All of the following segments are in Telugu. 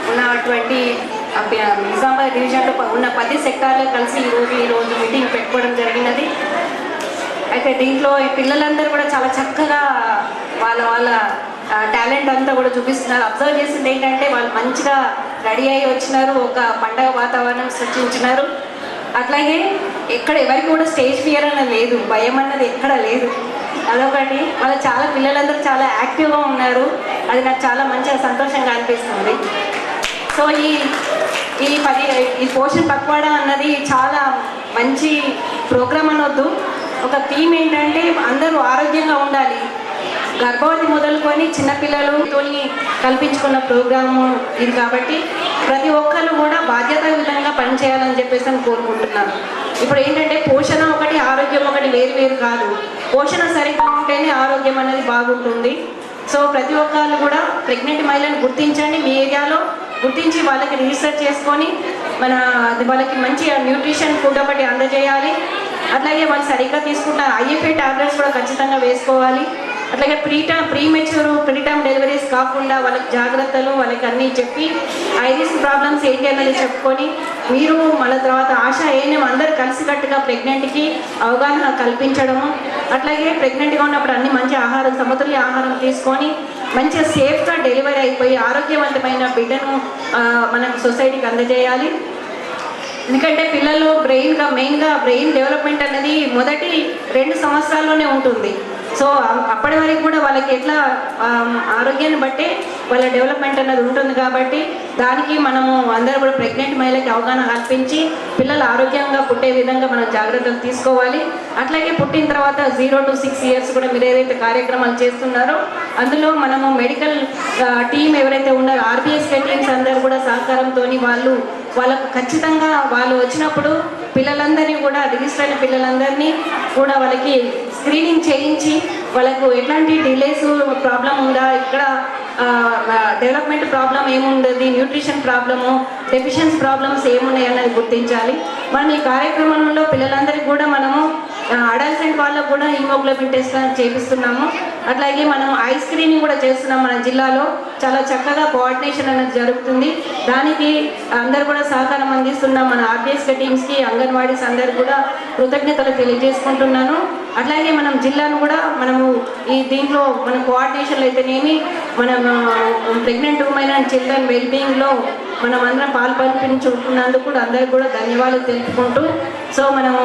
ఉన్నటువంటి నిజామాబాద్ డివిజన్లో ఉన్న 10 సెక్టార్లు కలిసి ఈరోజు మీటింగ్ పెట్టుకోవడం జరిగినది. అయితే దీంట్లో ఈ పిల్లలందరూ కూడా చాలా చక్కగా వాళ్ళ టాలెంట్ అంతా కూడా చూపిస్తున్నారు. అబ్జర్వ్ చేసింది ఏంటంటే వాళ్ళు మంచిగా రెడీ అయ్యి వచ్చినారు, ఒక పండగ వాతావరణం సృష్టించినారు. అట్లాగే ఎక్కడ ఎవరికి కూడా స్టేజ్ ఫియర్ అన్నది లేదు, భయం అన్నది ఎక్కడ లేదు. అదొకటి. వాళ్ళ చాలా పిల్లలందరూ చాలా యాక్టివ్గా ఉన్నారు. అది నాకు చాలా మంచిగా సంతోషంగా అనిపిస్తుంది. సో ఈ పోషణ్ పక్వాడా అన్నది చాలా మంచి ప్రోగ్రామ్ అనొద్దు. ఒక థీమ్ ఏంటంటే అందరూ ఆరోగ్యంగా ఉండాలి. గర్భవతి మొదలుకొని చిన్నపిల్లలతో కల్పించుకున్న ప్రోగ్రాము ఇది. కాబట్టి ప్రతి ఒక్కరు కూడా బాధ్యతాయుతంగా పనిచేయాలని చెప్పేసి కోరుకుంటున్నాను. ఇప్పుడు ఏంటంటే పోషణ ఒకటి, ఆరోగ్యం ఒకటి వేరు కాదు. పోషణ సరిగ్గా ఉంటేనే ఆరోగ్యం అనేది బాగుంటుంది. సో ప్రతి ఒక్కరు కూడా ప్రెగ్నెంట్ మహిళలను గుర్తించండి, మీ ఏరియాలో గుర్తించి వాళ్ళకి రిజిస్టర్ చేసుకొని వాళ్ళకి మంచి న్యూట్రిషన్ ఫుడ్ ఒకటి అందజేయాలి. అట్లాగే వాళ్ళు సరిగ్గా తీసుకుంటే ఐఎఫ్ఏ టాబ్లెట్స్ కూడా ఖచ్చితంగా వేసుకోవాలి. అట్లాగే ప్రీటర్మ్ డెలివరీస్ కాకుండా వాళ్ళకి జాగ్రత్తలు వాళ్ళకి అన్నీ చెప్పి ఐరిస్ ప్రాబ్లమ్స్ ఏంటి అన్నది చెప్పుకొని మీరు మళ్ళీ తర్వాత ఆశా ఏఎన్ఎం అందరూ కలిసికట్టుగా ప్రెగ్నెంట్కి అవగాహన కల్పించడము. అట్లాగే ప్రెగ్నెంట్గా ఉన్నప్పుడు అన్ని మంచి ఆహారం, సమతుల్య ఆహారం తీసుకొని మంచిగా సేఫ్గా డెలివరీ అయిపోయి ఆరోగ్యవంతమైన బిడ్డను మనం సొసైటీకి అందజేయాలి. ఎందుకంటే పిల్లలు మెయిన్గా బ్రెయిన్ డెవలప్మెంట్ అనేది మొదటి 2 సంవత్సరాల్లోనే ఉంటుంది. సో అప్పటి వరకు కూడా వాళ్ళకి ఎట్లా ఆరోగ్యాన్ని బట్టే వాళ్ళ డెవలప్మెంట్ అన్నది ఉంటుంది. కాబట్టి దానికి మనము అందరూ కూడా ప్రెగ్నెంట్ మహిళకి అవగాహన కల్పించి పిల్లలు ఆరోగ్యంగా పుట్టే విధంగా మనం జాగ్రత్తలు తీసుకోవాలి. అట్లాగే పుట్టిన తర్వాత 0 to 6 years కూడా మీరు ఏదైతే కార్యక్రమాలు చేస్తున్నారో అందులో మనము మెడికల్ టీం ఎవరైతే ఉన్నారో ఆర్బీఎస్కే టీమ్స్ అందరూ కూడా సహకారంతో వాళ్ళకు ఖచ్చితంగా వాళ్ళు వచ్చినప్పుడు పిల్లలందరినీ కూడా రిజిస్టర్ అయిన పిల్లలందరినీ కూడా వాళ్ళకి స్క్రీనింగ్ చేయించి వాళ్ళకు ఎట్లాంటి డిలేస్ ప్రాబ్లం ఉందా, ఇక్కడ డెవలప్మెంట్ ప్రాబ్లం ఏముండదు, న్యూట్రిషన్ ప్రాబ్లము, డెఫిషియన్సీ ప్రాబ్లమ్స్ ఏమున్నాయి అన్నది గుర్తించాలి. మనం ఈ కార్యక్రమంలో పిల్లలందరికీ కూడా మనము అడల్సెంట్ వాళ్ళకు కూడా హిమోగ్లోబిన్ టెస్ట్ చేపిస్తున్నాము. అట్లాగే మనం ఐ స్క్రీనింగ్ కూడా చేస్తున్నాం. మన జిల్లాలో చాలా చక్కగా కోఆర్డినేషన్ అనేది జరుగుతుంది. దానికి అందరు కూడా సహకారం అందిస్తున్నాం. మన ఆర్బీఎస్కే టీమ్స్కి, అంగన్వాడీస్ అందరు కూడా కృతజ్ఞతలు తెలియజేసుకుంటున్నాను. అట్లాగే మనం జిల్లాను కూడా మనము దీంట్లో మన కోఆర్డినేషన్లో అయితేనేమి మన ప్రెగ్నెంట్ ఉమెన్ అండ్ చిల్డ్రన్ వెల్బీయింగ్లో మనం అందరం పాల్పంచుకున్నందుకు కూడా అందరికి కూడా ధన్యవాదాలు తెలుపుకుంటూ, సో మనము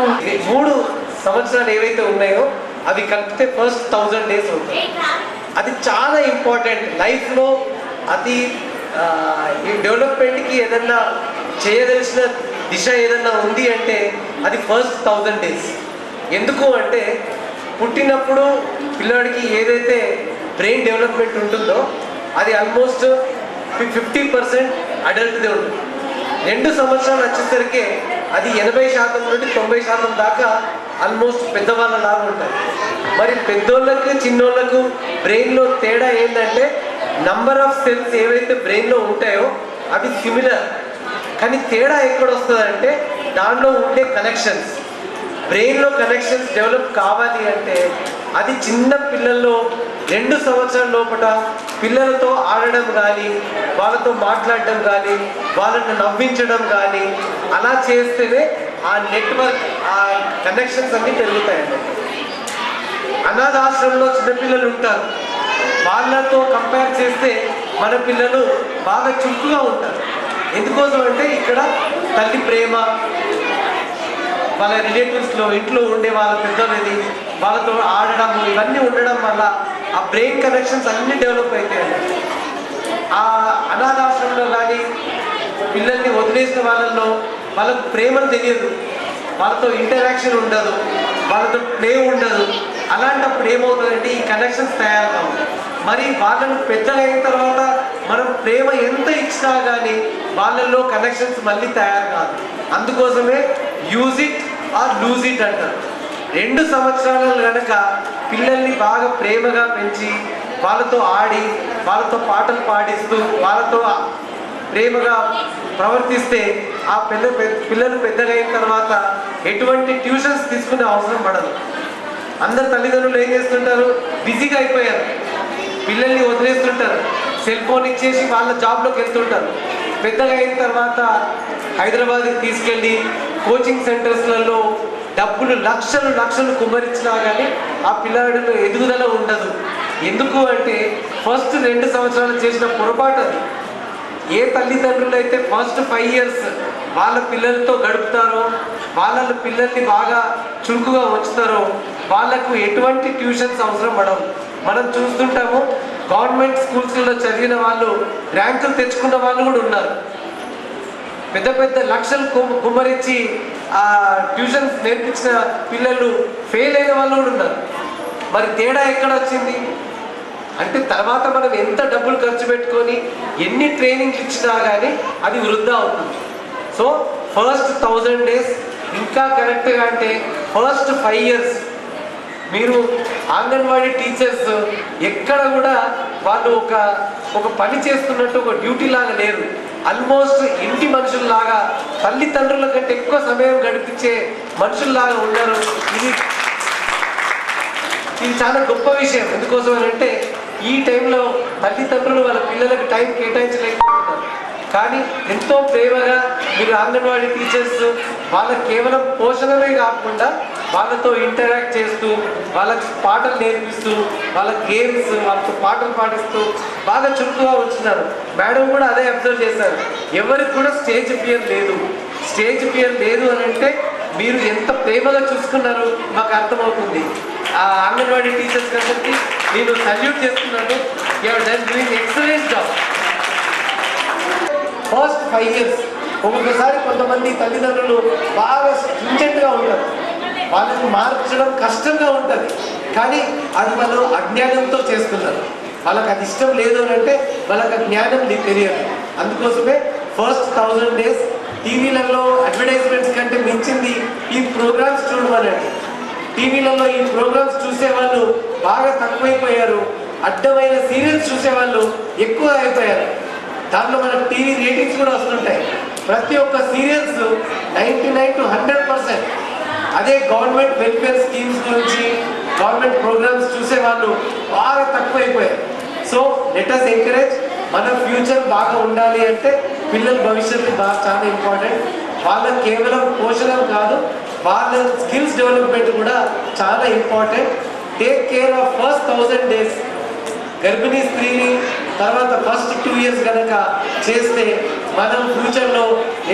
3 సంవత్సరాలు ఏవైతే ఉన్నాయో అవి కలిపితే ఫస్ట్ 1000 days అవుతుంది. అది చాలా ఇంపార్టెంట్ లైఫ్లో. అది ఈ డెవలప్మెంట్కి ఏదన్నా చేయదలిసిన దిశ ఏదన్నా ఉంది అంటే అది ఫస్ట్ 1000 days. ఎందుకు అంటే పుట్టినప్పుడు పిల్లవాడికి ఏదైతే బ్రెయిన్ డెవలప్మెంట్ ఉంటుందో అది ఆల్మోస్ట్ 50% అడల్ట్దే ఉంటుంది. 2 సంవత్సరాలు వచ్చేసరికి అది 80% నుండి 90% దాకా ఆల్మోస్ట్ పెద్దవాళ్ళ లాగా ఉంటుంది. మరి పెద్దోళ్ళకు చిన్నోళ్ళకు బ్రెయిన్లో తేడా ఏంటంటే నంబర్ ఆఫ్ సెల్స్ ఏవైతే బ్రెయిన్లో ఉంటాయో అవి సిమిలర్, కానీ తేడా ఎక్కడ వస్తుందంటే దానిలో ఉండే కనెక్షన్స్. బ్రెయిన్లో కనెక్షన్స్ డెవలప్ కావాలి అంటే అది చిన్న పిల్లల్లో 2 సంవత్సరాల లోపల పిల్లలతో ఆడడం కానీ, వాళ్ళతో మాట్లాడడం కానీ, వాళ్ళని నవ్వించడం కానీ అలా చేస్తేనే ఆ నెట్వర్క్, ఆ కనెక్షన్స్ అన్నీ పెరుగుతాయండి. అనాథాశ్రమంలో చిన్నపిల్లలు ఉంటారు, వాళ్ళతో కంపేర్ చేస్తే మన పిల్లలు బాగా చురుకుగా ఉంటారు. ఎందుకోసం అంటే ఇక్కడ తల్లి ప్రేమ, వాళ్ళ రిలేటివ్స్లో ఇంట్లో ఉండే వాళ్ళ పెద్దది వాళ్ళతో ఆడడం ఇవన్నీ ఉండడం వల్ల ఆ బ్రెయిన్ కనెక్షన్స్ అన్నీ డెవలప్ అవుతాయండి. ఆ అనాథాశ్రమంలో కానీ పిల్లల్ని వదిలేసిన వాళ్ళల్లో వాళ్ళకు ప్రేమను తెలియదు, వాళ్ళతో ఇంటరాక్షన్ ఉండదు, వాళ్ళతో ప్లే ఉండదు. అలాంటప్పుడు ఏమవుతుందంటే ఈ కనెక్షన్స్ తయారు కావు. మరి వాళ్ళను పెద్దగా అయిన తర్వాత మనం ప్రేమ ఎంత ఇచ్చినా కానీ వాళ్ళల్లో కనెక్షన్స్ మళ్ళీ తయారు కాదు. అందుకోసమే use it or lose it అంటారు. 2 సంవత్సరాలు కనుక పిల్లల్ని బాగా ప్రేమగా పెంచి వాళ్ళతో ఆడి వాళ్ళతో పాటలు పాడిస్తూ వాళ్ళతో ప్రేమగా ప్రవర్తిస్తే ఆ పిల్లలు పెద్దగా అయిన తర్వాత ఎటువంటి ట్యూషన్స్ తీసుకునే అవసరం పడదు. అందరు తల్లిదండ్రులు ఏం చేస్తుంటారు, బిజీగా అయిపోయారు, పిల్లల్ని వదిలేస్తుంటారు, సెల్ ఫోన్ ఇచ్చేసి వాళ్ళ జాబ్లోకి వెళ్తుంటారు. పెద్దగా అయిన తర్వాత హైదరాబాద్కి తీసుకెళ్ళి కోచింగ్ సెంటర్స్లలో డబ్బులు లక్షలు లక్షలు కుమ్మరించినా కానీ ఆ పిల్లాడిలో ఎదుగుదల ఉండదు. ఎందుకు అంటే ఫస్ట్ 2 సంవత్సరాలు చేసిన పొరపాటు అది. ఏ తల్లిదండ్రులు అయితే ఫస్ట్ 5 years వాళ్ళ పిల్లలతో గడుపుతారో, వాళ్ళ పిల్లల్ని బాగా చురుకుగా ఉంచుతారో వాళ్ళకు ఎటువంటి ట్యూషన్స్ అవసరం పడవు. మనం చూస్తుంటాము గవర్నమెంట్ స్కూల్స్లో చదివిన వాళ్ళు ర్యాంకులు తెచ్చుకున్న వాళ్ళు కూడా ఉన్నారు. పెద్ద పెద్ద లక్షలు కుమ్మరించి ఆ ట్యూషన్స్ నేర్పించిన పిల్లలు ఫెయిల్ అయిన వాళ్ళు కూడా ఉన్నారు. మరి తేడా ఎక్కడ వచ్చింది అంటే తర్వాత మనం ఎంత డబ్బులు ఖర్చు పెట్టుకొని ఎన్ని ట్రైనింగ్లు ఇచ్చినా కానీ అది వృధా అవుతుంది. సో ఫస్ట్ 1000 days ఇంకా కరెక్ట్గా అంటే ఫస్ట్ 5 years మీరు అంగన్వాడీ టీచర్స్ ఎక్కడ కూడా వాళ్ళు ఒక పని చేస్తున్నట్టు ఒక డ్యూటీ లాగా లేరు. ఆల్మోస్ట్ ఇంటి మనుషుల్లాగా తల్లిదండ్రుల కంటే ఎక్కువ సమయం గడిపించే మనుషుల్లాగా ఉన్నారు. ఇది చాలా గొప్ప విషయం. ఎందుకోసం అని అంటే ఈ టైంలో తల్లిదండ్రులు వాళ్ళ పిల్లలకు టైం కేటాయించలేకపోతున్నారు. కానీ ఎంతో ప్రేమగా మీరు అంగన్వాడీ టీచర్స్ వాళ్ళకి కేవలం పోషణమే కాకుండా వాళ్ళతో ఇంటరాక్ట్ చేస్తూ వాళ్ళకి పాటలు నేర్పిస్తూ వాళ్ళ గేమ్స్ వాళ్ళతో పాటలు పాటిస్తూ బాగా చురుకుగా ఉంచున్నారు. మేడం కూడా అదే అబ్జర్వ్ చేశారు. ఎవరికి కూడా స్టేజ్ ఫియర్ లేదు. స్టేజ్ ఫియర్ లేదు అని అంటే మీరు ఎంత ప్రేమగా చూసుకున్నారో మాకు అర్థమవుతుంది. ఆ అంగన్వాడీ టీచర్స్ అందరికీ నేను సల్యూట్ చేస్తున్నాను. You have done doing excellent job. First 5 years ఒక్కొక్కసారి కొంతమంది తల్లిదండ్రులు బాగా స్ట్రింజెంట్గా ఉంటారు. వాళ్ళని మార్చడం కష్టంగా ఉంటుంది. కానీ అది వాళ్ళు అజ్ఞానంతో చేస్తున్నారు. వాళ్ళకి అది ఇష్టం లేదు అని అంటే వాళ్ళకి జ్ఞానం తెలియదు. అందుకోసమే ఫస్ట్ 1000 days టీవీలలో అడ్వర్టైజ్మెంట్స్ కంటే మించింది ఈ ప్రోగ్రామ్స్ చూడమనండి. టీవీలలో ఈ ప్రోగ్రామ్స్ చూసేవాళ్ళు బాగా తక్కువైపోయారు. అడ్డమైన సీరియల్స్ చూసేవాళ్ళు ఎక్కువ అయిపోయారు. దాంట్లో మనకు టీవీ రేటింగ్స్ కూడా వస్తుంటాయి. ప్రతి ఒక్క సీరియల్స్ 99 to 100%. అదే గవర్నమెంట్ వెల్ఫేర్ స్కీమ్స్ గురించి గవర్నమెంట్ ప్రోగ్రామ్స్ చూసేవాళ్ళు బాగా తక్కువైపోయారు. So let us encourage. మన ఫ్యూచర్ బాగా ఉండాలి అంటే పిల్లల భవిష్యత్తు బాగా చాలా ఇంపార్టెంట్. వాళ్ళకి కేవలం పోషణం కాదు, వాళ్ళ స్కిల్స్ డెవలప్మెంట్ కూడా చాలా important. Take care of first 1000 days. గర్భిణీ స్త్రీని తర్వాత ఫస్ట్ 2 years కనుక చేస్తే మనం ఫ్యూచర్లో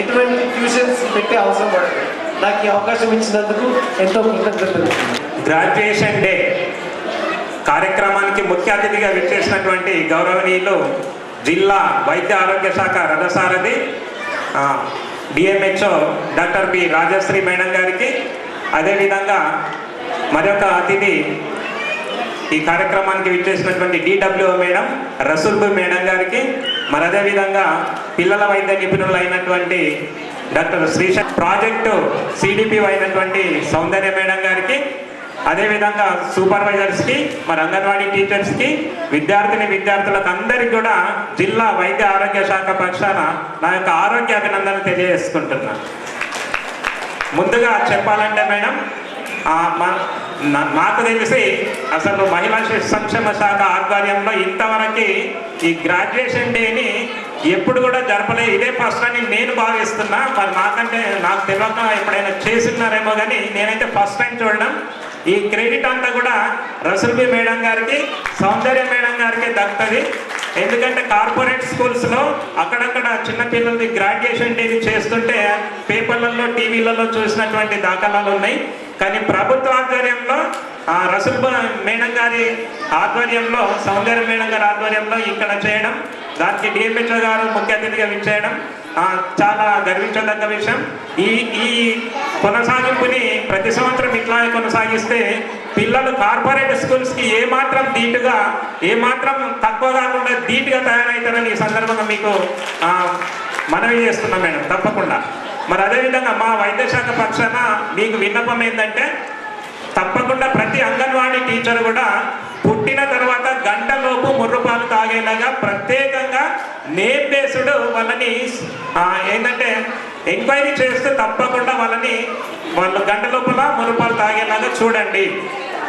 ఎటువంటి ట్యూషన్స్ పెట్టే అవసరం పడదు. నాకు ఈ అవకాశం ఇచ్చినందుకు ఎంతో కృతజ్ఞతలు. గ్రాడ్యుయేషన్ డే కార్యక్రమానికి ముఖ్య అతిథిగా విచ్చేసినటువంటి గౌరవనీయులు జిల్లా వైద్య ఆరోగ్య శాఖ రథసారథి DMHO doctor B Rajashri madam గారికి, అదేవిధంగా మరొక అతిథి ఈ కార్యక్రమానికి విచ్చేసినటువంటి డిడబ్ల్యూఓ మేడం రసూల్బు మేడం గారికి, మరి అదేవిధంగా పిల్లల వైద్య నిపుణులు అయినటువంటి డాక్టర్ శ్రీశంకర్, ప్రాజెక్టు సిడిపి అయినటువంటి సౌందర్య మేడం గారికి, అదేవిధంగా సూపర్వైజర్స్కి, మరి అంగన్వాడీ టీచర్స్కి, విద్యార్థులకు అందరికీ కూడా జిల్లా వైద్య ఆరోగ్య శాఖ పక్షాన నా యొక్క ఆరోగ్య అభినందనలు తెలియజేసుకుంటున్నాను. ముందుగా చెప్పాలంటే మేడం, నాకు తెలిసి అసలు మహిళా శిశు సంక్షేమ శాఖ ఆధ్వర్యంలో ఇంతవరకు ఈ గ్రాడ్యుయేషన్ డేని ఎప్పుడు కూడా జరపలేదు. ఇదే ఫస్ట్ అని నేను భావిస్తున్నా. మరి నాకు తెలియక ఎప్పుడైనా చేస్తున్నారేమో కానీ నేనైతే ఫస్ట్ టైం చూడడం. ఈ క్రెడిట్ అంతా కూడా రసూల్బి మేడం గారికి, సౌందర్య మేడం గారికి దక్కుతుంది. ఎందుకంటే కార్పొరేట్ స్కూల్స్లో అక్కడక్కడ చిన్నపిల్లలది గ్రాడ్యుయేషన్ డే చేస్తుంటే పేపర్లలో టీవీలలో చూసినటువంటి దాఖలాలు ఉన్నాయి. కానీ ప్రభుత్వ ఆధ్వర్యంలో రసూల్బి మేడం గారి ఆధ్వర్యంలో, సౌందర్య మేడం గారి ఆధ్వర్యంలో ఇక్కడ చేయడం, దానికి డిఎంహెచ్ఓ గారు ముఖ్య అతిథిగా విచ్చేయడం చాలా గర్వించదగ్గ విషయం. ఈ కొనసాగింపుని ప్రతి సంవత్సరం ఇట్లాగే కొనసాగిస్తే పిల్లలు కార్పొరేట్ స్కూల్స్కి ఏమాత్రం ధీటుగా, ఏమాత్రం తక్కువ కాకుండా ధీటుగా తయారవుతారని ఈ సందర్భంగా మీకు మనవి చేస్తున్నాం మేడం. తప్పకుండా. మరి అదేవిధంగా మా వైద్య శాఖ పక్షాన మీకు విన్నపం ఏంటంటే తప్పకుండా ప్రతి అంగన్వాడీ టీచర్ కూడా పుట్టిన తర్వాత గంటలోపు ముర్రుపాలు తాగేలాగా ప్రత్యేకంగా నేమ్ బేస్డ్ వాళ్ళని ఏంటంటే ఎంక్వైరీ చేస్తే తప్పకుండా వాళ్ళు గంట లోపల ముర్రుపాలు తాగేలాగా చూడండి.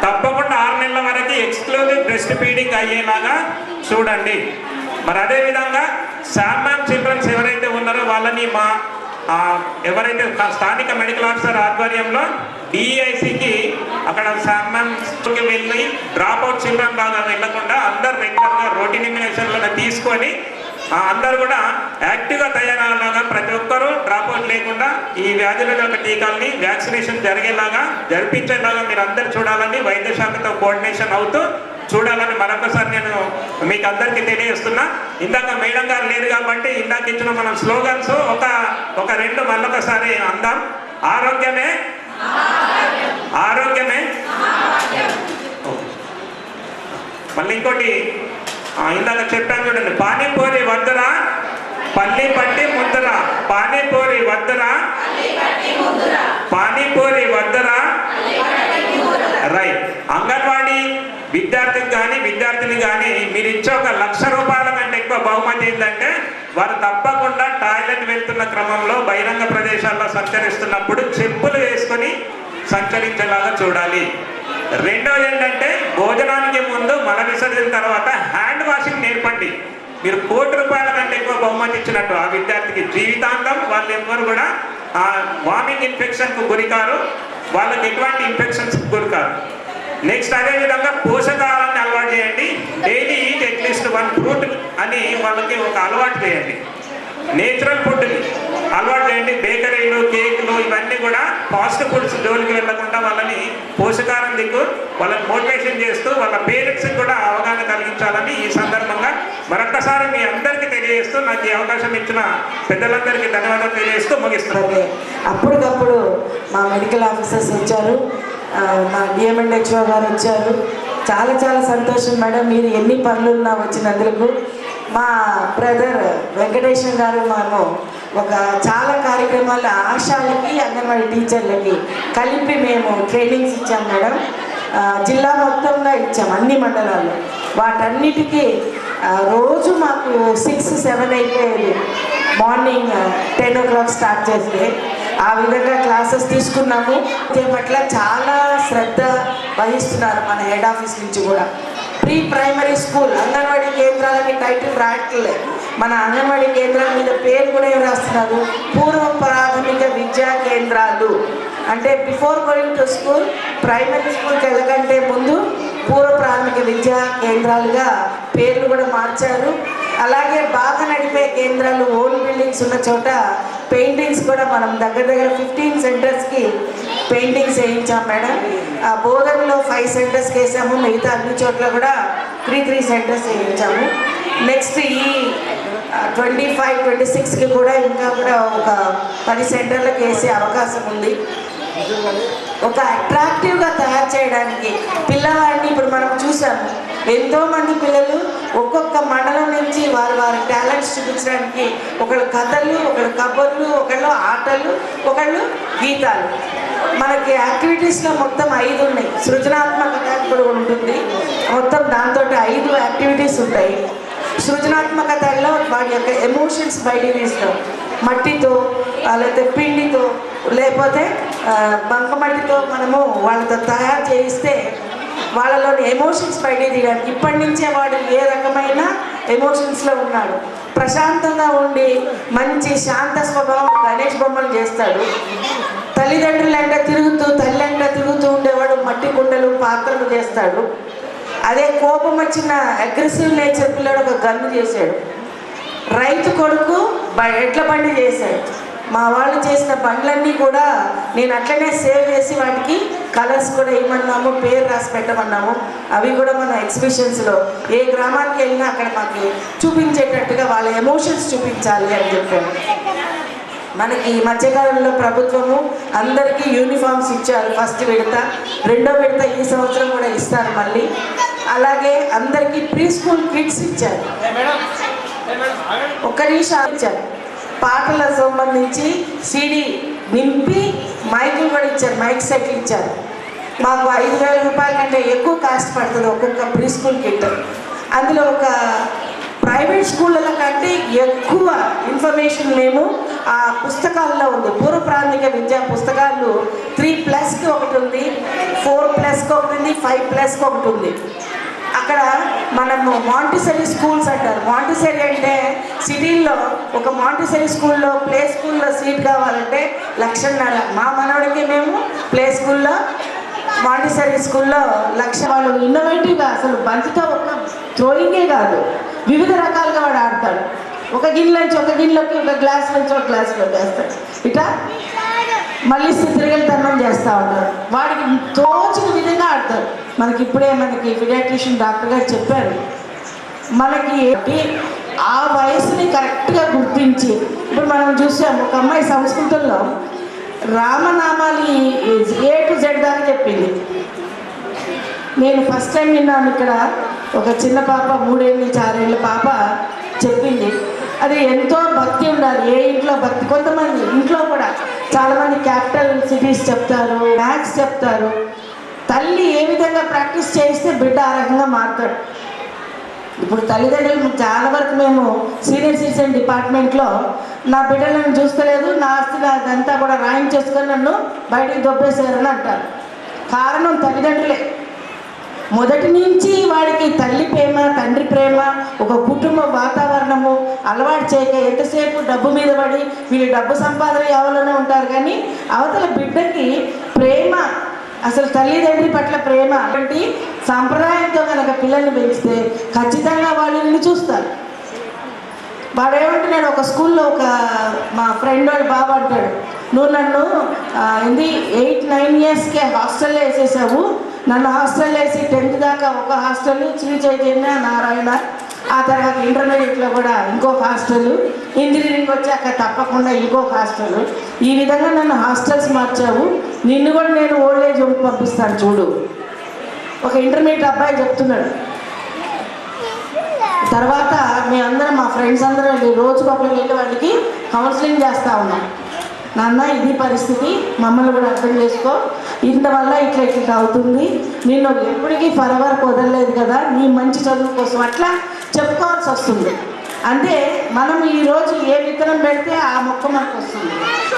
తప్పకుండా 6 నెలల వరకు ఎక్స్క్లూజివ్ బ్రెస్ట్ ఫీడింగ్ అయ్యేలాగా చూడండి. మరి అదేవిధంగా శామ్యాన్ చిల్డ్రన్స్ ఎవరైతే ఉన్నారో వాళ్ళని మా ఎవరైతే స్థానిక మెడికల్ ఆఫీసర్ ఆధ్వర్యంలో డిఐసికి అక్కడ సామాన్కి వెళ్ళి డ్రాప్ అవుట్ చిల్డ్రన్ లాగా వెళ్ళకుండా అందరు రెగ్యులర్గా రొటీన్ ఇమ్యునేషన్లను తీసుకొని అందరూ కూడా యాక్టివ్గా తయారయ్యేలాగా ప్రతి ఒక్కరూ డ్రాప్ అవుట్ లేకుండా ఈ వ్యాధుల యొక్క టీకాలని వ్యాక్సినేషన్ జరిగేలాగా జరిపించేలాగా మీరు అందరు చూడాలని వైద్య శాఖతో కోఆర్డినేషన్ అవుతూ చూడాలని మరొకసారి నేను మీకు అందరికీ తెలియజేస్తున్నా. ఇందాక మేడం గారు లేరు కాబట్టి ఇందాక ఇచ్చిన మనం స్లోగన్స్ ఒక రెండు మళ్ళొకసారి అందాం. ఆరోగ్యమే ఆరోగ్యమే. మళ్ళీ ఇంకోటి ఇందాక చెప్పాను చూడండి, పానీపూరి వద్దురా పల్లి పట్టి ముద్దురా, పానీపూరి వద్దురా పానీపూరి వద్దురా. రైట్. అంగన్వాడీ విద్యార్థికి కానీ విద్యార్థిని కానీ మీరు ఇచ్చే 1,00,000 రూపాయల కంటే ఎక్కువ బహుమతి ఏంటంటే వారు తప్పకుండా టాయిలెట్ వెళ్తున్న క్రమంలో బహిరంగ ప్రదేశాల్లో సంచరిస్తున్నప్పుడు చెప్పులు వేసుకొని సంచరించేలాగా చూడాలి. రెండోది ఏంటంటే భోజనానికి ముందు మల విసర్జన తర్వాత హ్యాండ్ వాషింగ్ నేర్పండి. మీరు 1 కోటి రూపాయల కంటే ఎక్కువ బహుమతి ఇచ్చినట్టు ఆ విద్యార్థికి జీవితాంతం వాళ్ళు ఎవ్వరు కూడా వామింగ్ ఇన్ఫెక్షన్కు గురికారు, వాళ్ళకి ఎటువంటి ఇన్ఫెక్షన్స్కి గురికారు. నెక్స్ట్ అదేవిధంగా పోషకాహారాన్ని అలవాటు చేయండి. డైలీ ఈట్ అట్లీస్ట్ 1 ఫ్రూట్ అని వాళ్ళకి ఒక అలవాటు చేయండి. నేచురల్ ఫుడ్ అలవాటు చేయండి. బేకరీలు, కేకులు ఇవన్నీ కూడా ఫాస్ట్ ఫుడ్స్ జోలికి వెళ్లకుండా వాళ్ళని పోషకాహారం దిక్కు వాళ్ళని మోటివేషన్ చేస్తూ వాళ్ళ పేరెంట్స్కి కూడా అవగాహన కలిగించాలని ఈ సందర్భంగా మరొక్కసారి మీ అందరికీ తెలియజేస్తూ నాకు ఈ అవకాశం ఇచ్చిన పెద్దలందరికీ ధన్యవాదాలు తెలియజేస్తూ ముగిస్తున్నాను. అప్పటికప్పుడు మా మెడికల్ ఆఫీసర్స్ వచ్చారు, మా డిఎంఎండ్హెచ్ఓ గారు వచ్చారు. చాలా చాలా సంతోషం మేడం, మీరు ఎన్ని పనులున్నా వచ్చినందుకు. మా బ్రదర్ వెంకటేశ్వర గారు మేము చాలా కార్యక్రమాలు ఆశాలకి అంగన్వాడీ టీచర్లకి కలిపి మేము ట్రైనింగ్స్ ఇచ్చాం మేడం. జిల్లా మొత్తంగా ఇచ్చాం అన్ని మండలాల్లో. వాటన్నిటికీ రోజు మాకు 6-7 అయిపోయేది. మార్నింగ్ 10 o'clock స్టార్ట్ చేస్తే ఆ విధంగా క్లాసెస్ తీసుకున్నాము. పట్ల చాలా శ్రద్ధ వహిస్తున్నారు మన హెడ్ ఆఫీస్ నుంచి కూడా. ప్రీ ప్రైమరీ స్కూల్ అంగన్వాడీ కేంద్రాలకి టైటిల్ రాయట్లేదు, మన అంగన్వాడీ కేంద్రాల మీద పేరు కూడా ఏం రాస్తున్నారు, పూర్వ ప్రాథమిక విద్యా కేంద్రాలు. అంటే before going to school, primary స్కూల్కి వెళ్ళకంటే ముందు పూర్వ ప్రాథమిక విద్యా కేంద్రాలుగా పేర్లు కూడా మార్చారు. అలాగే బాగా నడిపే కేంద్రాలు, ఓన్ బిల్డింగ్స్ ఉన్న చోట పెయింటింగ్స్ కూడా మనం దగ్గర 15 సెంటర్స్కి పెయింటింగ్స్ వేయించాం మేడం. బోధనలో 5 సెంటర్స్కి వేసాము, మిగతా అన్ని చోట్ల కూడా 3 సెంటర్స్ వేయించాము. నెక్స్ట్ ఈ 25-26కి కూడా ఇంకా కూడా ఒక 10 సెంటర్లకు వేసే అవకాశం ఉంది. ఒక అట్రాక్టివ్గా తయారు చేయడానికి పిల్లవాడిని ఇప్పుడు మనం చూసాము, ఎంతోమంది పిల్లలు ఒక్కొక్క మండలం నుంచి వారి టాలెంట్స్ చూపించడానికి ఒకళ్ళు కథలు, ఒకళ్ళు కబుర్లు, ఒకళ్ళు ఆటలు, ఒకళ్ళు గీతాలు. మనకి యాక్టివిటీస్లో మొత్తం 5 ఉన్నాయి. సృజనాత్మకత కూడా ఉంటుంది, మొత్తం దాంతో 5 యాక్టివిటీస్ ఉంటాయి. సృజనాత్మకతలో వాడి యొక్క ఎమోషన్స్ బయటికి తీస్తాం. మట్టితో లేకపోతే పిండితో లేకపోతే బంకమట్టితో మనము వాళ్ళతో తయారు చేయిస్తే వాళ్ళలోని ఎమోషన్స్ బయటికి తీయడానికి. ఇప్పటి నుంచే వాడు ఏ రకమైన ఎమోషన్స్లో ఉన్నాడు, ప్రశాంతంగా ఉండి మంచి శాంత స్వభావం గణేష్ బొమ్మలు చేస్తాడు. తల్లిదండ్రులు అంటే తల్లి అంటే తిరుగుతూ ఉండేవాడు మట్టి కుండలు, పాత్రలు చేస్తాడు. అదే కోపం వచ్చిన అగ్రెసివ్ నేచర్ పిల్లడు ఒక గన్ను చేశాడు. రైతు కొడుకు ఎడ్ల బండి చేశాడు. మా వాళ్ళు చేసిన బండ్లన్నీ కూడా నేను అట్లనే సేవ్ చేసి వాటికి కలర్స్ కూడా ఇవ్వమన్నాము, పేరు రాసి పెట్టమన్నాము. అవి కూడా మన ఎగ్జిబిషన్స్లో ఏ గ్రామానికి వెళ్ళినా అక్కడ మాకు చూపించేటట్టుగా వాళ్ళ ఎమోషన్స్ చూపించాలి అని చెప్పాను. మనకి ఈ మధ్యకాలంలో ప్రభుత్వము అందరికీ యూనిఫామ్స్ ఇచ్చారు. ఫస్ట్ విడత, 2వ విడత ఈ సంవత్సరం కూడా ఇస్తారు మళ్ళీ. అలాగే అందరికీ ప్రీ స్కూల్ కిట్స్ ఇచ్చారు. ఒక్క నిమిషం ఇచ్చారు. పాటలకు సంబంధించి CD నింపి మైకులు కూడా ఇచ్చారు, మైక్ సెట్లు ఇచ్చారు. మాకు 5,000 రూపాయల కంటే ఎక్కువ కాస్ట్ పడుతుంది ఒక్కొక్క ప్రీ స్కూల్ కిట్. అందులో ఒక ప్రైవేట్ స్కూళ్ళ కంటే ఎక్కువ ఇన్ఫర్మేషన్ మేము ఆ పుస్తకాల్లో ఉంది. పూర్వ ప్రాథమిక విద్యా పుస్తకాలు 3+కి ఒకటి ఉంది, 4+కి ఒకటి ఉంది, 5+కి ఒకటి ఉంది. అక్కడ మనము మాంటిసరీ స్కూల్స్ అంటారు. మాంటిసరీ అంటే సిటీల్లో ఒక మాంటిసరీ స్కూల్లో ప్లే స్కూల్లో సీట్ కావాలంటే 1.5 లక్షలు. మా మనవడికి మేము ప్లే స్కూల్లో మాంటిసరీ స్కూల్లో 1 లక్ష. వాళ్ళు ఇన్నోవేటివ్గా అసలు బంతితో ఒక థ్రోయింగే కాదు, వివిధ రకాలుగా వాడు ఆడతాడు. ఒక గిన్నె నుంచి ఒక గిన్నెలోకి, ఒక గ్లాస్ నుంచి ఒక గ్లాస్లో వేస్తాడు. ఇట్లా మళ్ళీ తిరిగెళ్తనం చేస్తూ ఉంటారు. వాడికి తోచిన విధంగా ఆడతారు. మనకి పీడియాట్రిషియన్ డాక్టర్ గారు చెప్పారు, మనకి ఆ వయసుని కరెక్ట్గా గుర్తించి, ఇప్పుడు మనం చూసాం ఒక అమ్మాయి సంస్కృతంలో రామనామాలు A to Z దాకా చెప్పింది. నేను ఫస్ట్ టైం విన్నాను ఇక్కడ. ఒక చిన్న పాప 3 ఏళ్ళ నుంచి 6 ఏళ్ళ పాప చెప్పింది. అది ఎంతో భక్తి ఉండాలి. ఏ ఇంట్లో భక్తి, కొంతమంది ఇంట్లో కూడా చాలామంది క్యాపిటల్ సిటీస్ చెప్తారు, మ్యాథ్స్ చెప్తారు. తల్లి ఏ విధంగా ప్రాక్టీస్ చేయిస్తే బిడ్డ ఆ రకంగా మారుతాడు. ఇప్పుడు తల్లిదండ్రులు చాలా వరకు మేము సీనియర్ సిటిజన్ డిపార్ట్మెంట్లో నా బిడ్డలను చూస్తలేదు, నా ఆస్తి అదంతా కూడా రాయించేసుకొని నన్ను బయటికి దొబ్బేశారని అంటారు. కారణం తల్లిదండ్రులే. మొదటి నుంచి వాడికి తల్లి ప్రేమ, తండ్రి ప్రేమ, ఒక కుటుంబ వాతావరణము అలవాటు చేయక ఎంతసేపు డబ్బు మీద పడి వీళ్ళు డబ్బు సంపాదన ఎవరైనా ఉంటారు, కానీ అవతల బిడ్డకి ప్రేమ, అసలు తల్లిదండ్రి పట్ల ప్రేమ అంటే సాంప్రదాయంతో కనుక పిల్లల్ని పెంచితే ఖచ్చితంగా వాళ్ళు నిన్ను చూస్తారు. వాడు ఏమంటున్నాడు, ఒక స్కూల్లో ఒక మా ఫ్రెండ్ వాడు బాబు అంటాడు, నువ్వు నన్ను 8-9 ఇయర్స్కే హాస్టల్లో వేసేసావు, నన్ను హాస్టల్లో వేసి 10th దాకా ఒక హాస్టల్, శ్రీ చైతన్య, నారాయణ, ఆ తర్వాత ఇంటర్మీడియట్లో కూడా ఇంకొక హాస్టల్, ఇంజనీరింగ్ వచ్చాక తప్పకుండా ఇంకొక హాస్టల్. ఈ విధంగా నన్ను హాస్టల్స్ మార్చావు, నిన్ను కూడా నేను ఓల్డ్ ఏజ్ హోమ్కి పంపిస్తాను చూడు. ఒక ఇంటర్మీడియట్ అబ్బాయి చెప్తున్నాడు. తర్వాత మేమందరం, మా ఫ్రెండ్స్ అందరం రోజుకు ఒకరికి వెళ్ళి వాడికి కౌన్సిలింగ్ చేస్తూ ఉన్నాం. నాన్న ఇది పరిస్థితి, మమ్మల్ని కూడా అర్థం చేసుకో, ఇంతవల్ల ఇట్లా అవుతుంది, నేను ఎప్పటికీ ఫర్వర్కి వదలలేదు కదా, నీ మంచి చదువు కోసం అట్లా చెప్పుకోవాల్సి వస్తుంది. అంటే మనం ఈరోజు ఏ విత్తనం పెడితే ఆ మొక్క మనకు వస్తుంది.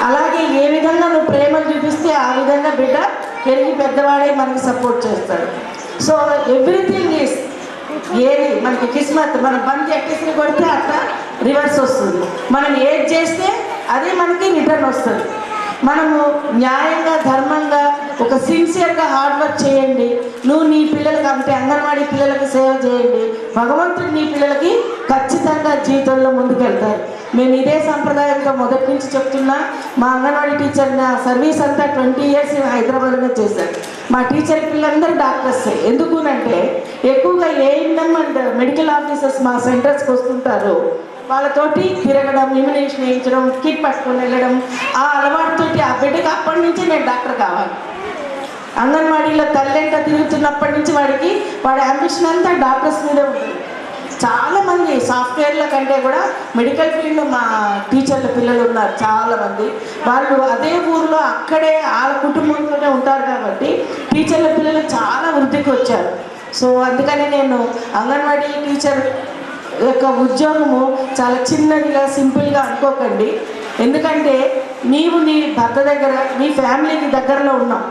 అలాగే ఏ విధంగా నువ్వు ప్రేమను చూపిస్తే ఆ విధంగా బిడ్డ పెరిగి పెద్దవాడే మనకి సపోర్ట్ చేస్తాడు. సో ఎవ్రీథింగ్ ఈజ్ ఏది మనకి కిస్మత్. మనం బంద్ ఎక్కేసి కొడితే అట్లా రివర్స్ వస్తుంది. మనం ఏది చేస్తే అదే మనకి రిటర్న్ వస్తుంది. మనము న్యాయంగా, ధర్మంగా, ఒక సిన్సియర్గా హార్డ్ వర్క్ చేయండి. నువ్వు నీ పిల్లలకి, అంటే అంగన్వాడీ పిల్లలకి సేవ చేయండి. భగవంతుడు నీ పిల్లలకి ఖచ్చితంగా జీవితంలో ముందుకెళ్తారు. మేము ఇదే సంప్రదాయంతో మొదటి నుంచి చెప్తున్నా. మా అంగన్వాడీ టీచర్ నా సర్వీస్ అంతా 20 ఇయర్స్ హైదరాబాద్లోనే చేశాను. మా టీచర్ పిల్లలందరూ డాక్టర్సే. ఎందుకునంటే ఎక్కువగా ఏఎన్ఎం అండ్ మెడికల్ ఆఫీసర్స్ మా సెంటర్స్కి వస్తుంటారు. వాళ్ళతోటి తిరగడం, ఇమ్యునేషన్ వేయించడం, కిట్ పట్టుకొని వెళ్ళడం, ఆ అలవాటుతోటి ఆ బిడ్డకి అప్పటి నుంచి నేను డాక్టర్ కావాలి. అంగన్వాడీలో తల్లింట తిరుగుతున్నప్పటి నుంచి వాడి అంబిషన్ అంతా డాక్టర్స్ మీదే ఉంటుంది. చాలామంది సాఫ్ట్వేర్ల కంటే కూడా మెడికల్ ఫీల్డ్లో మా టీచర్ల పిల్లలు ఉన్నారు చాలామంది. వాళ్ళు అదే ఊరిలో అక్కడే వాళ్ళ కుటుంబంతోనే ఉంటారు కాబట్టి టీచర్ల పిల్లలు చాలా వృద్ధికి వచ్చారు. సో అందుకని నేను అంగన్వాడీ టీచర్ యొక్క ఉద్యోగము చాలా చిన్నదిగా, సింపుల్గా అనుకోకండి. ఎందుకంటే నీవు నీ భర్త దగ్గర, నీ ఫ్యామిలీకి దగ్గరలో ఉన్నావు,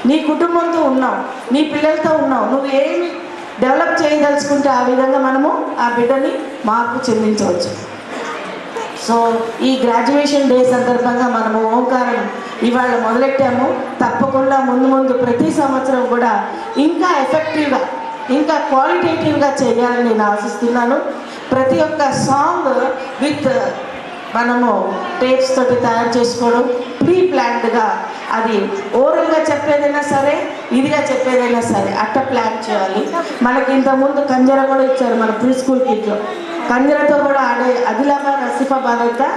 నీ కుటుంబంతో ఉన్నావు, నీ పిల్లలతో ఉన్నావు. నువ్వు ఏమి డెవలప్ చేయదలుచుకుంటే ఆ విధంగా మనము ఆ బిడ్డని మార్పు చెందించవచ్చు. సో ఈ గ్రాడ్యుయేషన్ డే సందర్భంగా మనము ఓంకారం ఇవాళ మొదలెట్టాము. తప్పకుండా ముందు ప్రతి సంవత్సరం కూడా ఇంకా ఎఫెక్టివ్గా, ఇంకా క్వాలిటేటివ్గా చేయాలని నేను ఆశిస్తున్నాను. ప్రతి ఒక్క సాంగ్ విత్ మనము టేప్స్ తోటి తయారు చేసుకోవడం, ప్రీ ప్లాన్డ్గా, అది ఓరల్గా చెప్పేదైనా సరే, ఇదిగా చెప్పేదైనా సరే అట్ట ప్లాన్ చేయాలి. మనకి ఇంతకుముందు కంజర కూడా ఇచ్చారు మన ప్రీ స్కూల్ కిట్లో. కంజరతో కూడా ఆడే ఆదిలాబాద్, ఆసిఫాబాద్ అంతా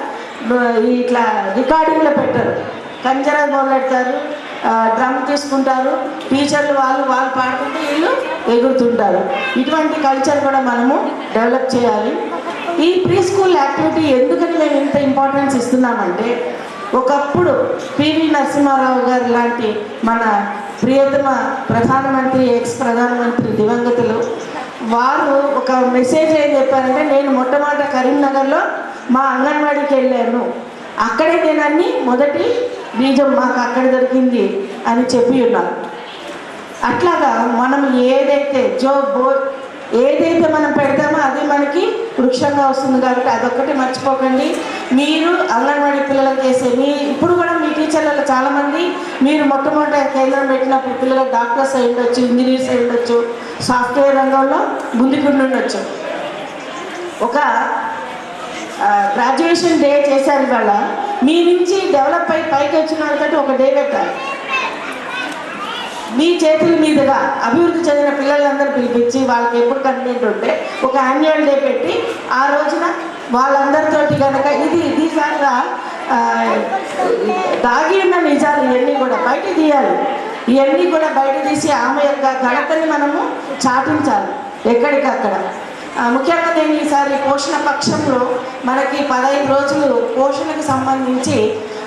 ఇట్లా రికార్డింగ్లో పెట్టారు. కంజర మొదలెడతారు, డ్రమ్ తీసుకుంటారు, టీచర్లు వాళ్ళు పాడుకుంటూ వీళ్ళు ఎగురుతుంటారు. ఇటువంటి కల్చర్ కూడా మనము డెవలప్ చేయాలి. ఈ ప్రీ స్కూల్ యాక్టివిటీ ఎందుకని మేము ఇంత ఇంపార్టెన్స్ ఇస్తున్నామంటే, ఒకప్పుడు పివి నరసింహారావు గారు లాంటి మన ప్రియతమ ప్రధానమంత్రి, ఎక్స్ ప్రధానమంత్రి దివంగతులు, వారు ఒక మెసేజ్ ఏం చెప్పారంటే, నేను మొట్టమొదట కరీంనగర్లో మా అంగన్వాడీకి వెళ్ళాను, అక్కడే నేను అన్ని మొదటి బీజం మాకు అక్కడ దొరికింది అని చెప్పి ఉన్నారు. అట్లాగా మనం ఏదైతే ఏదైతే మనం పెడతామో అది మనకి వృక్షంగా వస్తుంది. కాబట్టి అదొక్కటి మర్చిపోకండి. మీరు అంగన్వాడీ పిల్లలకు చేసే ఇప్పుడు కూడా మీ టీచర్లలో చాలామంది మీరు మొట్టమొదటి కేంద్రం పెట్టినప్పుడు పిల్లలకు డాక్టర్స్ అయి ఉండొచ్చు, ఇంజనీర్స్ అయి ఉండొచ్చు, సాఫ్ట్వేర్ రంగంలో ముందుకుండి ఉండొచ్చు. ఒక గ్రాడ్యుయేషన్ డే చేశారు. ఇవాళ మీ నుంచి డెవలప్ అయి పైకి వచ్చిన వాళ్ళతో ఒక డే పెట్టాలి. మీ చేతుల మీదుగా అభివృద్ధి చెందిన పిల్లలందరూ పిలిపించి వాళ్ళకి ఎప్పుడు కన్వీనియంట్ ఉంటే ఒక యాన్యువల్ డే పెట్టి ఆ రోజున వాళ్ళందరితోటి కనుక దీసారిగా దాగి ఉన్న నిజాలు ఇవన్నీ కూడా బయట తీయాలి. ఇవన్నీ కూడా బయట తీసి ఆమె యొక్క ఘనతని మనము చాటించాలి ఎక్కడికక్కడ. ముఖ్యంగా నేను ఈసారి పోషణ పక్షంలో మనకి 15 రోజులు పోషణకు సంబంధించి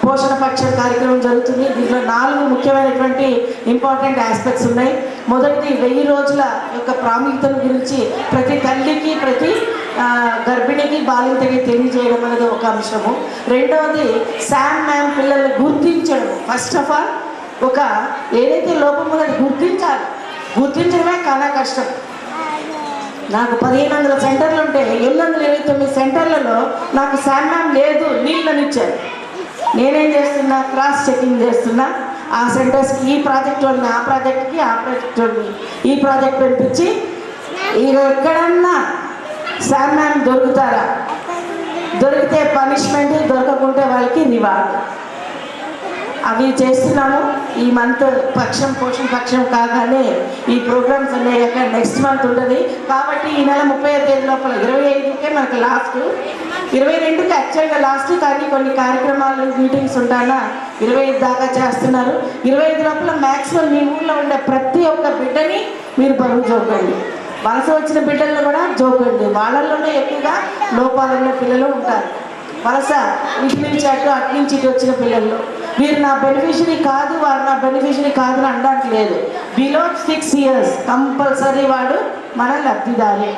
పోషణ పక్ష కార్యక్రమం జరుగుతుంది. దీంట్లో 4 ముఖ్యమైనటువంటి ఇంపార్టెంట్ ఆస్పెక్ట్స్ ఉన్నాయి. మొదటిది 1000 రోజుల యొక్క ప్రాముఖ్యతను గురించి ప్రతి తల్లికి ప్రతి గర్భిణికి బాలింతకి తెలియజేయడం అనేది ఒక అంశము. రెండవది శామ్ మ్యామ్ పిల్లల్ని గుర్తించడం. ఫస్ట్ ఆఫ్ ఆల్ ఒక ఏదైతే లోపం ఉందో అది గుర్తించడమే చాలా కష్టం. నాకు 1500 సెంటర్లు ఉంటే 829 సెంటర్లలో నాకు శామ్ మ్యామ్ లేదు, నీళ్ళని ఇచ్చారు. నేనేం చేస్తున్నా, క్రాస్ చెకింగ్ చేస్తున్నా. ఆ సెంటర్స్కి ఈ ప్రాజెక్ట్ వాళ్ళని ఆ ప్రాజెక్ట్కి, ఆ ప్రాజెక్ట్ వాళ్ళని ఈ ప్రాజెక్ట్ పంపించి ఇక ఎక్కడన్నా శామ్ మ్యామ్ దొరుకుతారా, దొరికితే పనిష్మెంట్, దొరకకుంటే వాళ్ళకి రివార్డ్. అవి చేస్తున్నాము. ఈ మంత్ పోషణ పక్షం కాగానే ఈ ప్రోగ్రామ్స్ అనేవి అక్కడ నెక్స్ట్ మంత్ ఉంటుంది. కాబట్టి ఈ నెల 30వ తేదీ లోపల 25కే మనకు లాస్ట్, 22కి యాక్చువల్గా లాస్ట్, కానీ కొన్ని కార్యక్రమాలు మీటింగ్స్ ఉంటానా 25 దాకా చేస్తున్నారు. 25 లోపల మ్యాక్సిమం మీ ఊళ్ళో ఉండే ప్రతి ఒక్క బిడ్డని మీరు బరువు చూడండి. వలస వచ్చిన బిడ్డలను కూడా జోకండి. వాళ్ళల్లోనే ఎక్కువగా లోపాలున్న పిల్లలు ఉంటారు. వలస ఇటు నుంచి అటు నుంచి ఇటు వచ్చిన పిల్లల్లో వీరు నా బెనిఫిషరీ కాదు, వారు నా బెనిఫిషరీ కాదు అని అనడానికి లేదు. బిలో 6 years కంపల్సరీ వాడు మన లబ్ధిదారే.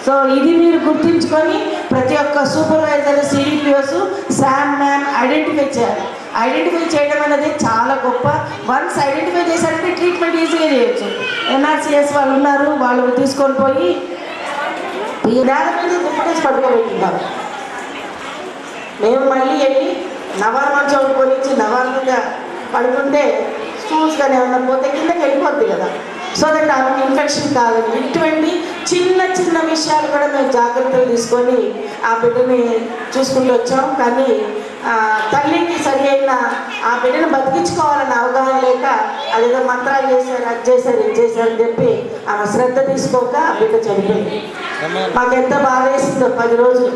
సో ఇది మీరు గుర్తుంచుకొని ప్రతి ఒక్క supervisor, CDPOs Sam ma'am identify చేయాలి. ఐడెంటిఫై చేయడం అనేది చాలా గొప్ప. వన్స్ ఐడెంటిఫై చేశారంటే ట్రీట్మెంట్ ఈజీగా చేయొచ్చు. ఎన్ఆర్సిఎస్ వాళ్ళు ఉన్నారు, వాళ్ళు తీసుకొని పోయి నేల మీద దుప్పటేసి పట్టుకోబెట్టున్నారు. మేము మళ్ళీ వెళ్ళి నవాల మంచం కొనిచ్చి నవాల మీద పడుకుంటే స్టూల్స్ కానీ ఏమన్నా పోతే కిందకి వెళ్ళిపోద్ది కదా. సో దట్ ఆమెకి ఇన్ఫెక్షన్ కాదని ఇటువంటి చిన్న చిన్న విషయాలు కూడా మేము జాగ్రత్తలు తీసుకొని ఆ బిడ్డని చూసుకుంటూ వచ్చాం. కానీ తల్లికి సరి అయిన ఆ బిడ్డను బతికించుకోవాలని అవగాహన లేక అదేదో మంత్రాలు చేశారు, అది చేశారు, ఇది చేశారని చెప్పి ఆమె శ్రద్ధ తీసుకోక ఆ బిడ్డ చనిపోయింది. మాకెంత బాధ వేసిందో. 10 రోజులు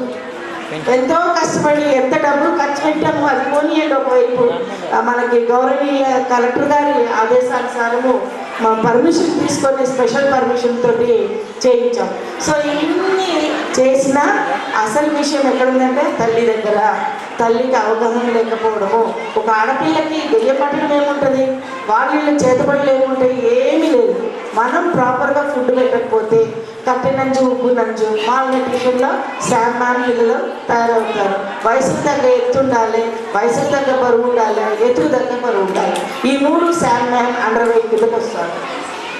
ఎంతో కష్టపడి ఎంత డబ్బులు ఖర్చు పెట్టాము. అది పోనీయండి ఒకవైపు, మనకి గౌరవనీయ కలెక్టర్ గారి ఆదేశానుసారము మా పర్మిషన్ తీసుకొని స్పెషల్ పర్మిషన్ తోటి చేయించాం. సో ఇన్ని చేసిన అసలు విషయం ఎక్కడుందంటే తల్లి దగ్గర. తల్లికి అవగాహన లేకపోవడము. ఒక ఆడపిల్లకి గెయ్యపట్టడం ఏముంటుంది, వాళ్ళ చేతపడలు ఏముంటాయి, ఏమీ లేదు. మనం ప్రాపర్గా ఫుడ్ పెట్టకపోతే కట్టెనంజు, ఉప్పు నంజు, మాల్ న్యూట్రిషన్లో శామ్ మ్యామ్ పిల్లలు తయారవుతారు. వయసుకు తగ్గ ఎత్తు ఉండాలి, వయసుకు తగ్గ బరువు ఉండాలి, ఎత్తుకు తగ్గ బరువు ఉండాలి. ఈ 3 శామ్ మ్యామ్ అండర్ వెయిట్ కిందకు వస్తారు.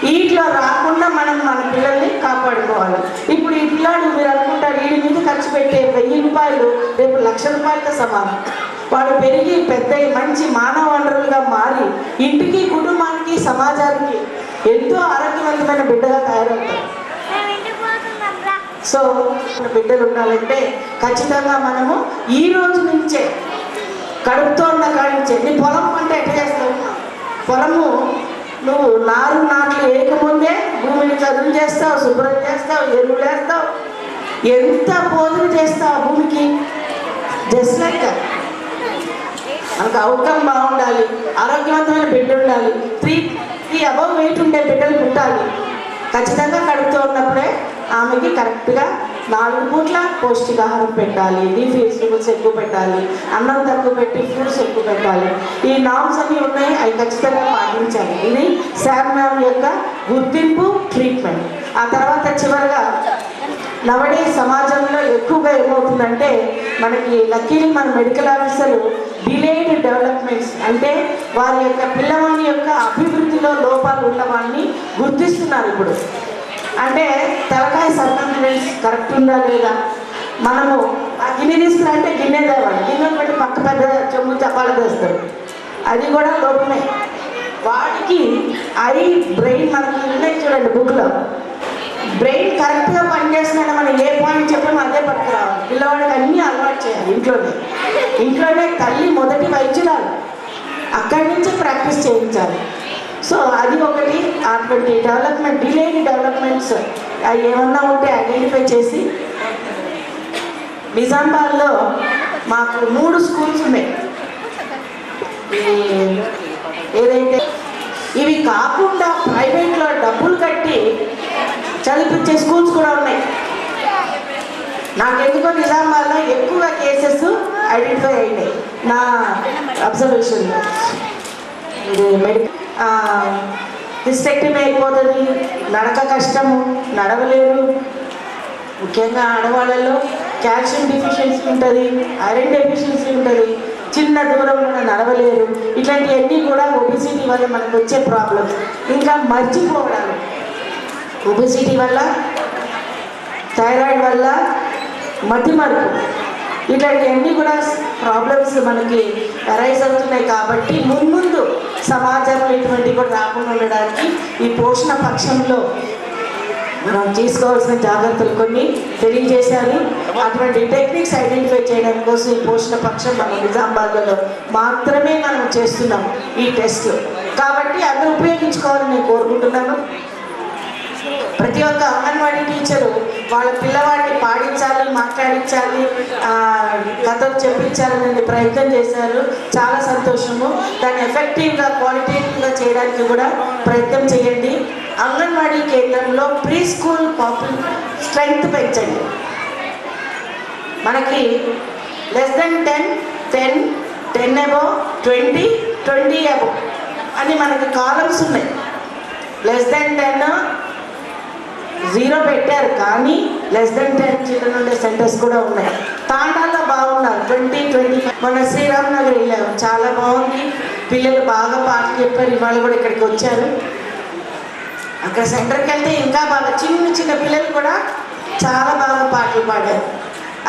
వీటిలో రాకుండా మనం మన పిల్లల్ని కాపాడుకోవాలి. ఇప్పుడు ఈ పిల్లాడు మీరు అనుకుంటారు వీడి మీద ఖర్చు పెట్టే 1000 రూపాయలు రేపు 1,00,000 రూపాయలతో సమానం. వాడు పెరిగి పెద్ద మంచి మానవ వనరులుగా మారి ఇంటికి, కుటుంబానికి, సమాజానికి ఎంతో ఆరోగ్యవంతమైన బిడ్డగా తయారవుతారు. సో బిడ్డలు ఉండాలంటే ఖచ్చితంగా మనము ఈ రోజు నుంచే కడుపుతో ఉన్న కాడి నుంచే. నీ పొలం పంట ఎట్లా చేస్తావు? పొలము నువ్వు నాట్లు వేయకముందే భూమిని చదువు చేస్తావు, శుభ్రం చేస్తావు, ఎరువులు వేస్తావు, ఎంత పోదులు చేస్తావు భూమికి. జస్ట్ లైక్ మనకు అవుట్కమ్ బాగుండాలి, ఆరోగ్యవంతమైన బిడ్డ ఉండాలి, 3 above weight ఉండే బిడ్డలు పుట్టాలి. ఖచ్చితంగా కడుపుతో ఉన్నప్పుడే ఆమెకి కరెక్ట్గా 4 పూట్ల పౌష్టికాహారం పెట్టాలి, లీఫీ వెజిటబుల్స్ ఎక్కువ పెట్టాలి, అన్నం తక్కువ పెట్టి ఫ్రూట్స్ ఎక్కువ పెట్టాలి. ఈ నామ్స్ అన్నీ ఉన్నాయి, అవి ఖచ్చితంగా పాటించాలి. ఇది శామ్ మ్యామ్ యొక్క గుర్తింపు, ట్రీట్మెంట్. ఆ తర్వాత చివరిగా నవడే సమాజంలో ఎక్కువగా ఏమవుతుందంటే మనకి లక్కీని మన మెడికల్ ఆఫీసర్లు డిలేడ్ డెవలప్మెంట్స్ అంటే వారి యొక్క పిల్లవాని యొక్క అభివృద్ధిలో లోపాలు ఉన్న వాళ్ళని గుర్తిస్తున్నారు. ఇప్పుడు అంటే తలకాయ సర్కంఫరెన్స్ కరెక్ట్ ఉందా లేదా, మనము ఆ గిన్నె తీసుకురంటే గిన్నె తేవాలి, గిన్నె పెట్టి పక్క పెద్ద చెంబు చపాలు తెస్తారు, అది కూడా లోపమే. వాడికి ఐ బ్రెయిన్ మనకి ఉన్నాయి చూడండి బుక్లో, బ్రెయిన్ కరెక్ట్గా పనిచేస్తున్నాడు. మనం ఏ పాయింట్ చెప్పామో అదే పట్టుకురావాలి. పిల్లవాడికి అన్నీ అలవాటు చేయాలి ఇంట్లోనే తల్లి మొదటి వైద్యురాలు, అక్కడి నుంచి ప్రాక్టీస్ చేయించాలి. సో అది ఒకటి. అటువంటి డెవలప్మెంట్ డిలేడ్ డెవలప్మెంట్స్ అవి ఏమన్నా ఉంటే ఐడెంటిఫై చేసి, నిజామాబాద్లో మాకు 3 స్కూల్స్ ఉన్నాయి. ఏదైతే ఇవి కాకుండా ప్రైవేట్లో డబ్బులు కట్టి చదివించే స్కూల్స్ కూడా ఉన్నాయి. నాకెందుకో నిజామాబాద్లో ఎక్కువగా కేసెస్ ఐడెంటిఫై అయినాయి నా అబ్జర్వేషన్లో. ఇది హిస్టెక్టమీ అయిపోతుంది, నడక కష్టము, నడవలేరు. ముఖ్యంగా ఆడవాళ్ళలో కాల్షియం డెఫిషియన్సీ ఉంటుంది, ఐరన్ డెఫిషియన్సీ ఉంటుంది, చిన్న దూరంలో నడవలేరు. ఇట్లాంటివన్నీ కూడా ఒబిసిటీ వల్ల మనకు వచ్చే ప్రాబ్లమ్స్. ఇంకా మర్చిపోవడాలు ఒబిసిటీ వల్ల, థైరాయిడ్ వల్ల మతిమరుపు, ఇట్లాంటివన్నీ కూడా ప్రాబ్లమ్స్ మనకి అరైజ్ అవుతున్నాయి. కాబట్టి ముందు సమాజంలో ఇటువంటివి కూడా రాకుండా ఉండడానికి ఈ పోషణ పక్షంలో మనం తీసుకోవాల్సిన జాగ్రత్తలు కొన్ని తెలియజేశారు. అటువంటి టెక్నిక్స్ ఐడెంటిఫై చేయడం కోసం ఈ పోషణ పక్షం మన నిజామాబాద్లో మాత్రమే మనం చేస్తున్నాం ఈ టెస్ట్. కాబట్టి అందరూ ఉపయోగించుకోవాలని నేను కోరుకుంటున్నాను. ప్రతి ఒక్క అంగన్వాడీ టీచరు వాళ్ళ పిల్లవాడిని పాడించాలి, మాట్లాడించాలి, కథలు చెప్పించాలనే ప్రయత్నం చేశారు. చాలా సంతోషము. దాన్ని ఎఫెక్టివ్గా క్వాలిటేటివ్గా చేయడానికి కూడా ప్రయత్నం చేయండి. అంగన్వాడీ కేంద్రంలో ప్రీ స్కూల్ స్ట్రెంగ్త్ పెంచండి. మనకి లెస్ దెన్ 10, 10 అబవ్, 20, 20 అబవ్ అని మనకి కాలమ్స్ ఉన్నాయి. లెస్ దెన్ 10 0 పెట్టారు, కానీ లెస్ దెన్ 10 చిల్డ్రన్ ఉండే సెంటర్స్ కూడా ఉన్నాయి. తాండాల్లో బాగున్నారు 20, 25. మన శ్రీరామ్ నగర్ వెళ్ళాము, చాలా బాగుంది. పిల్లలు బాగా పాటలు చెప్పారు. ఇవాళ కూడా ఇక్కడికి వచ్చారు. అక్కడ సెంటర్కి వెళ్తే ఇంకా బాగా చిన్న పిల్లలు కూడా చాలా బాగా పాటలు పాడారు.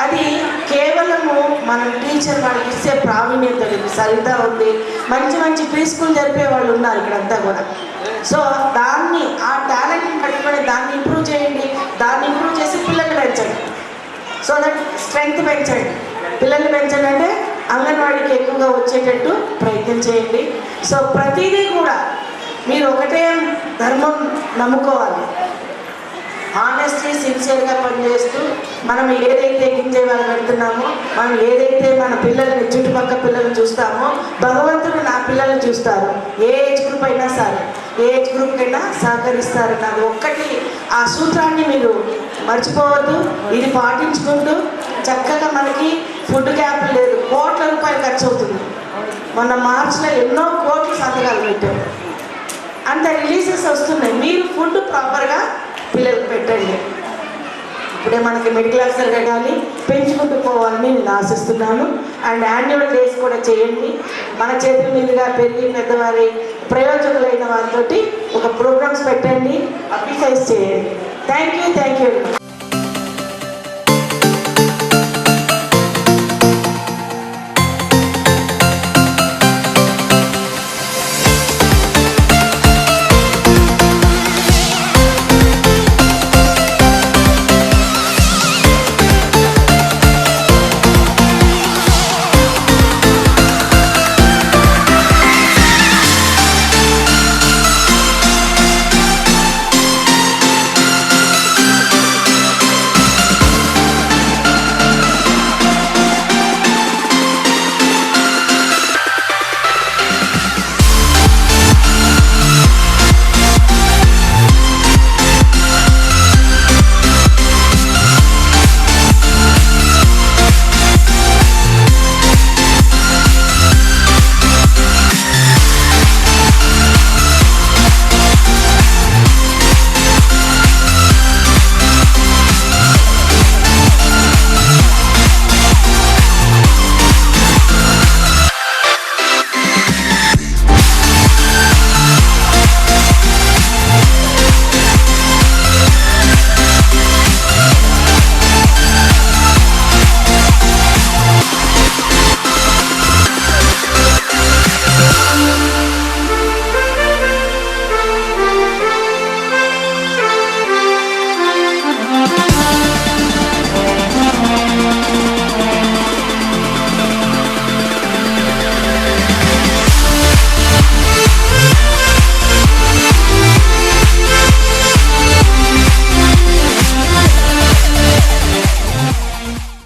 అది కేవలము మనం టీచర్ వాళ్ళకి ఇచ్చే ప్రావీణ్యత. సరిత ఉంది, మంచి ప్రీ స్కూల్ జరిపే వాళ్ళు ఉన్నారు ఇక్కడంతా కూడా. సో దాన్ని ఆ టాలెంట్ని పట్టుకొని దాన్ని ఇంప్రూవ్ చేయండి. దాన్ని ఇంప్రూవ్ చేసి పిల్లల్ని పెంచండి. సో దట్ స్ట్రెంగ్త్ పెంచండి. పిల్లల్ని పెంచండి అంటే అంగన్వాడీకి ఎక్కువగా వచ్చేటట్టు ప్రయత్నం చేయండి. సో ప్రతిదీ కూడా మీరు ఒకటే ధర్మం నమ్ముకోవాలి. హానెస్ట్లీ సిన్సియర్గా పనిచేస్తూ మనం ఏదైతే గింజేవాళ్ళు పెడుతున్నామో, మనం ఏదైతే మన పిల్లల్ని చుట్టుపక్కల పిల్లల్ని చూస్తామో, భగవంతుడు నా పిల్లల్ని చూస్తారు. ఏ ఏజ్ గ్రూప్ అయినా సరే, ఏ ఏజ్ గ్రూప్ అయినా సహకరిస్తారు. నాకు ఒక్కటి ఆ సూత్రాన్ని మీరు మర్చిపోవద్దు. ఇది పాటించుకుంటూ చక్కగా మనకి ఫుడ్ క్యాంప్ లేదు, కోట్ల రూపాయలు ఖర్చు అవుతుంది. మొన్న మార్చిలో ఎన్నో కోట్ల సంతకాలు పెట్టారు. అంత రిలీజెస్ వస్తున్నాయి. మీరు ఫుడ్ ప్రాపర్గా పిల్లలకు పెట్టండి. ఇప్పుడే మనకి మిడిల్ క్లాస్ తరగతి పెంచుకుంటూ పోవాలని నేను ఆశిస్తున్నాను. అండ్ యాన్యువల్ డేస్ కూడా చేయండి. మన చేతుల మీదుగా పెరిగి పెద్దవారి ప్రయోజకులైన వారితోటి ఒక ప్రోగ్రామ్స్ పెట్టండి, అప్లిసైజ్ చేయండి. Thank you.